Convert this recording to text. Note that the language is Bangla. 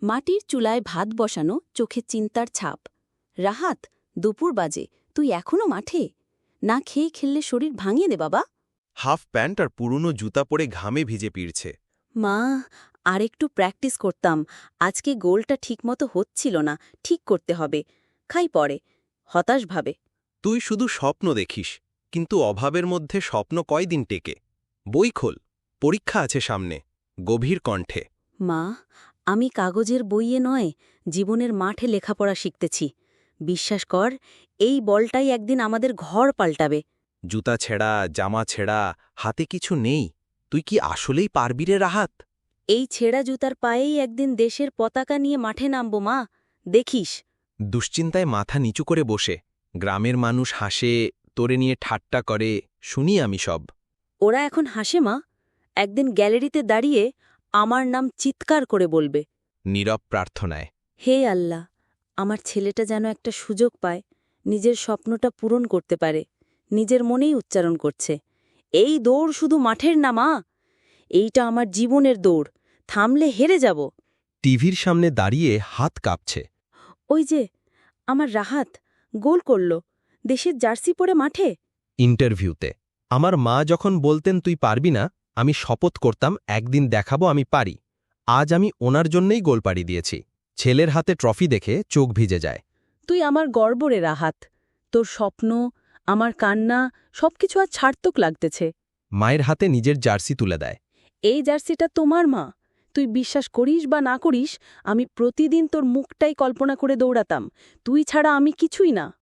মাটির চুলায় ভাত বসানো, চোখে চিন্তার ছাপ। রাহাত, দুপুর বাজে, তুই এখনো মাঠে? না খেয়ে খেললে শরীর ভাঙিয়ে দে বাবা। হাফ প্যান্ট আর পুরনো জুতা পরে ঘামে ভিজে পিড়ছে। মা, আর একটু প্র্যাকটিস করতাম, আজকে গোলটা ঠিকমতো হচ্ছিল না, ঠিক করতে হবে। খাই পরে, হতাশ ভাবে। তুই শুধু স্বপ্ন দেখিস, কিন্তু অভাবের মধ্যে স্বপ্ন কয়দিন টেকে। বই খোল, পরীক্ষা আছে সামনে। গভীর কণ্ঠে। মা, আমি কাগজের বইয়ে নয়, জীবনের মাঠে লেখাপড়া শিখতেছি। বিশ্বাস কর, এই বলটাই একদিন আমাদের ঘর পাল্টাবে। জুতা ছেঁড়া, জামা ছেঁড়া, হাতে কিছু নেই। তুই কি আসলেই পারবি রে রাহাত? এই ছেঁড়া জুতার পায়েই একদিন দেশের পতাকা নিয়ে মাঠে নামব মা, দেখিস। দুশ্চিন্তায় মাথা নিচু করে বসে। গ্রামের মানুষ হাসে, তোরে নিয়ে ঠাট্টা করে, শুনি আমি সব। ওরা এখন হাসে মা, একদিন গ্যালারিতে দাঁড়িয়ে আমার নাম চিৎকার করে বলবে। নীরব প্রার্থনায়। হে আল্লাহ, আমার ছেলেটা যেন একটা সুযোগ পায়, নিজের স্বপ্নটা পূরণ করতে পারে। নিজের মনেই উচ্চারণ করছে, এই দৌড় শুধু মাঠের না মা, এইটা আমার জীবনের দৌড়, থামলে হেরে যাব। টিভির সামনে দাঁড়িয়ে হাত কাঁপছে। ওই যে আমার রাহাত গোল করল, দেশের জার্সি পরে মাঠে। ইন্টারভিউতে আমার মা যখন বলতেন তুই পারবি না, আমি শপথ করতাম একদিন দেখাবো আমি পারি। আজ আমি ওনার জন্যই গোল পাড়ি দিয়েছি। ছেলের হাতে ট্রফি দেখে চোখ ভিজে যায়। তুই আমার গর্বরে রাহাত, তোর স্বপ্ন, আমার কান্না, সবকিছু আজ সার্থক লাগতেছে। মায়ের হাতে নিজের জার্সি তুলে দেয়। এই জার্সিটা তোমার মা, তুই বিশ্বাস করিস বা না করিস, আমি প্রতিদিন তোর মুখটাই কল্পনা করে দৌড়াতাম, তুই ছাড়া আমি কিছুই না।